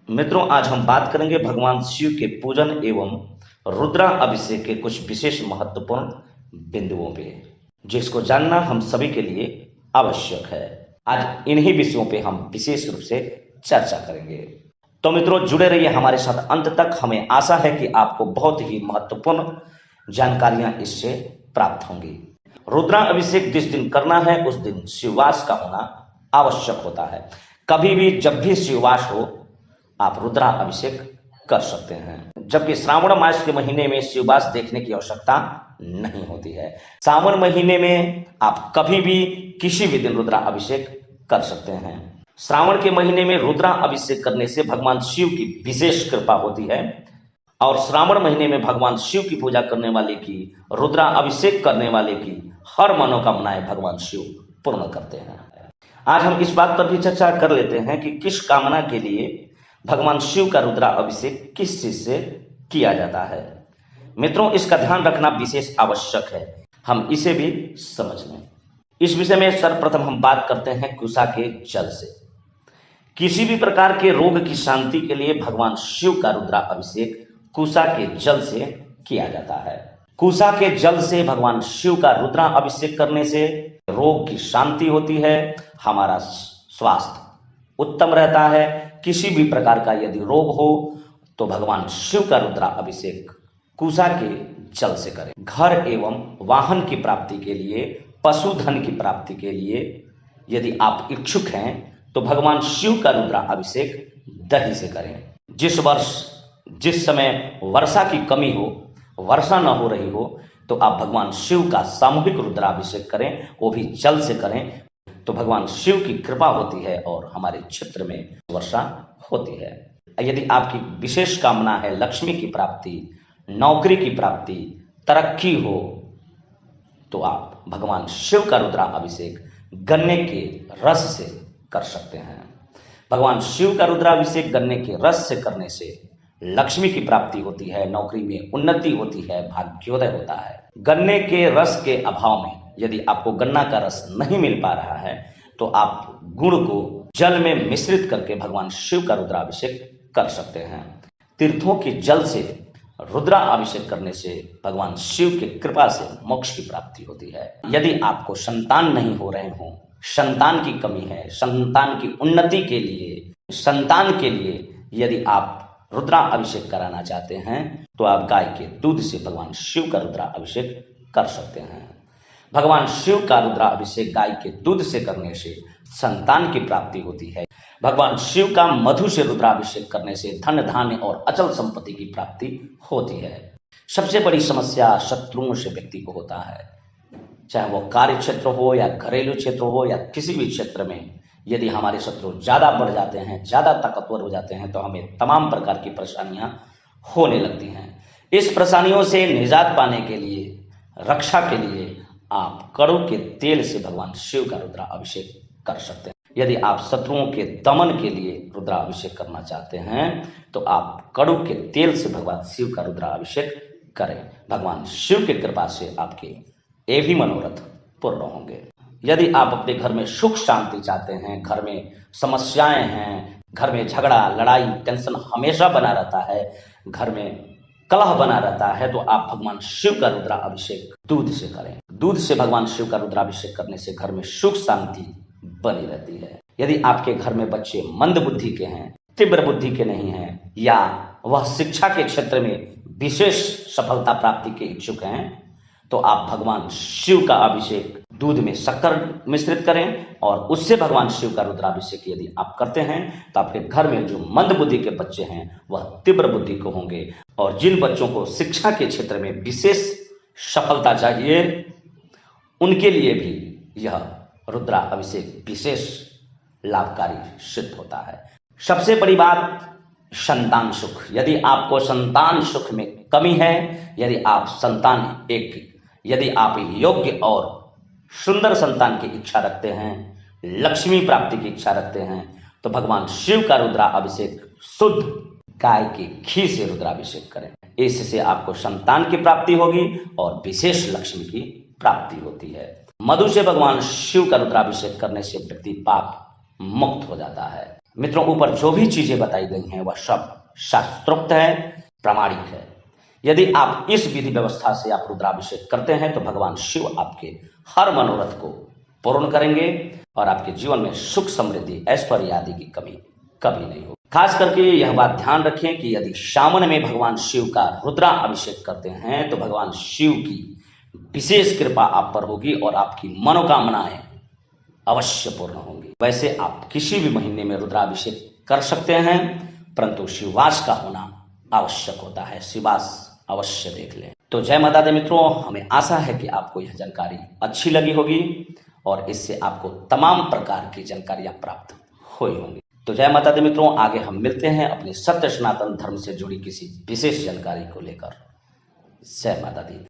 मित्रों, आज हम बात करेंगे भगवान शिव के पूजन एवं रुद्रा अभिषेक के कुछ विशेष महत्वपूर्ण बिंदुओं पे, जिसको जानना हम सभी के लिए आवश्यक है। आज इन्हीं विषयों पे हम विशेष रूप से चर्चा करेंगे। तो मित्रों, जुड़े रहिए हमारे साथ अंत तक। हमें आशा है कि आपको बहुत ही महत्वपूर्ण जानकारियां इससे प्राप्त होंगी। रुद्रा अभिषेक जिस दिन करना है उस दिन शिववास का होना आवश्यक होता है। कभी भी जब भी शिववास हो आप रुद्रा अभिषेक कर सकते हैं, जबकि श्रावण मास के महीने में शिववास देखने की आवश्यकता नहीं होती है। सावन महीने में आप कभी भी किसी भी दिन रुद्रा अभिषेक कर सकते हैं। श्रावण के महीने में रुद्रा अभिषेक करने से भगवान शिव की विशेष कृपा होती है और श्रावण महीने में भगवान शिव की पूजा करने वाले की, रुद्रा अभिषेक करने वाले की हर मनोकामनाएं भगवान शिव पूर्ण करते हैं। आज हम इस बात पर भी चर्चा कर लेते हैं कि किस कामना के लिए भगवान शिव का रुद्रा अभिषेक किस चीज से किया जाता है। मित्रों, इसका ध्यान रखना विशेष आवश्यक है, हम इसे भी समझ लें। इस विषय में सर्वप्रथम हम बात करते हैं कुशा के जल से। किसी भी प्रकार के रोग की शांति के लिए भगवान शिव का रुद्रा अभिषेक कुशा के जल से किया जाता है। कुशा के जल से भगवान शिव का रुद्रा अभिषेक करने से रोग की शांति होती है, हमारा स्वास्थ्य उत्तम रहता है। किसी भी प्रकार का यदि रोग हो तो भगवान शिव का रुद्रा अभिषेक कुशा के जल से करें। घर एवं वाहन की प्राप्ति के लिए, पशुधन की प्राप्ति के लिए यदि आप इच्छुक हैं तो भगवान शिव का रुद्रा अभिषेक दही से करें। जिस समय वर्षा की कमी हो, वर्षा न हो रही हो, तो आप भगवान शिव का सामूहिक रुद्राभिषेक करें, वो भी जल से करें, तो भगवान शिव की कृपा होती है और हमारे क्षेत्र में वर्षा होती है। यदि आपकी विशेष कामना है लक्ष्मी की प्राप्ति, नौकरी की प्राप्ति, तरक्की हो, तो आप भगवान शिव का रुद्रा अभिषेक गन्ने के रस से कर सकते हैं। भगवान शिव का रुद्राभिषेक गन्ने के रस से करने से लक्ष्मी की प्राप्ति होती है, नौकरी में उन्नति होती है, भाग्योदय होता है। गन्ने के रस के अभाव में यदि आपको गन्ना का रस नहीं मिल पा रहा है तो आप गुड़ को जल में मिश्रित करके भगवान शिव का रुद्राभिषेक कर सकते हैं। तीर्थों के जल से रुद्रा अभिषेक करने से भगवान शिव की कृपा से मोक्ष की प्राप्ति होती है। यदि आपको संतान नहीं हो रहे हो, संतान की कमी है, संतान की उन्नति के लिए, संतान के लिए यदि आप रुद्रा अभिषेक कराना चाहते हैं तो आप गाय के दूध से भगवान शिव का रुद्रा अभिषेक कर सकते हैं। भगवान शिव का रुद्रा अभिषेक गाय के दूध से करने से संतान की प्राप्ति होती है। भगवान शिव का मधु से रुद्राभिषेक करने से धन धान्य और अचल संपत्ति की प्राप्ति होती है। सबसे बड़ी समस्या शत्रुओं से व्यक्ति को होता है, चाहे वो कार्य क्षेत्र हो या घरेलू क्षेत्र हो या किसी भी क्षेत्र में। यदि हमारे शत्रु ज्यादा बढ़ जाते हैं, ज्यादा ताकतवर हो जाते हैं, तो हमें तमाम प्रकार की परेशानियां होने लगती हैं। इस परेशानियों से निजात पाने के लिए, रक्षा के लिए आप कड़ू के तेल से भगवान शिव का रुद्रा अभिषेक कर सकते हैं। यदि आप शत्रुओं के दमन के लिए रुद्रा अभिषेक करना चाहते हैं तो आप कड़ू के तेल से भगवान शिव का रुद्रा अभिषेक करें। भगवान शिव की कृपा से आपके ये भी मनोरथ पूर्ण होंगे। यदि आप अपने घर में सुख शांति चाहते हैं, घर में समस्याएं हैं, घर में झगड़ा, लड़ाई, टेंशन हमेशा बना रहता है, घर में कलह बना रहता है, तो आप भगवान शिव का रुद्रा अभिषेक दूध से करें। दूध से भगवान शिव का रुद्राभिषेक करने से घर में सुख शांति बनी रहती है। यदि आपके घर में बच्चे मंद बुद्धि के हैं, तीव्र बुद्धि के नहीं हैं, या वह शिक्षा के क्षेत्र में विशेष सफलता प्राप्ति के इच्छुक हैं, तो आप भगवान शिव का अभिषेक दूध में शक्कर मिश्रित करें और उससे भगवान शिव का रुद्राभिषेक यदि आप करते हैं तो आपके घर में जो मंद बुद्धि के बच्चे हैं वह तीव्र बुद्धि को होंगे। और जिन बच्चों को शिक्षा के क्षेत्र में विशेष सफलता चाहिए उनके लिए भी यह रुद्रा अभिषेक विशेष लाभकारी सिद्ध होता है। सबसे बड़ी बात, संतान सुख। यदि आपको संतान सुख में कमी है, यदि आप योग्य और सुंदर संतान की इच्छा रखते हैं, लक्ष्मी प्राप्ति की इच्छा रखते हैं, तो भगवान शिव का रुद्रा अभिषेक शुद्ध गाय के घी से रुद्राभिषेक करें। इससे आपको संतान की प्राप्ति होगी और विशेष लक्ष्मी की प्राप्ति होती है। मधु से भगवान शिव का रुद्राभिषेक करने से व्यक्ति पाप मुक्त हो जाता है। मित्रों, ऊपर जो भी चीजें बताई गई हैं वह सब शास्त्रोक्त है, प्रामाणिक है। यदि आप इस विधि व्यवस्था से आप रुद्राभिषेक करते हैं तो भगवान शिव आपके हर मनोरथ को पूर्ण करेंगे और आपके जीवन में सुख, समृद्धि, ऐश्वर्य आदि की कमी कभी नहीं होगी। खास करके यह बात ध्यान रखें कि यदि सावन में भगवान शिव का रुद्राभिषेक करते हैं तो भगवान शिव की विशेष कृपा आप पर होगी और आपकी मनोकामनाएं अवश्य पूर्ण होंगी। वैसे आप किसी भी महीने में रुद्राभिषेक कर सकते हैं, परंतु शिववास का होना आवश्यक होता है। शिववास अवश्य देख लें। तो जय माता दी मित्रों, हमें आशा है कि आपको यह जानकारी अच्छी लगी होगी और इससे आपको तमाम प्रकार की जानकारियां प्राप्त हुई होंगी। तो जय माता दी मित्रों, आगे हम मिलते हैं अपने सत्य सनातन धर्म से जुड़ी किसी विशेष जानकारी को लेकर। जय माता दी।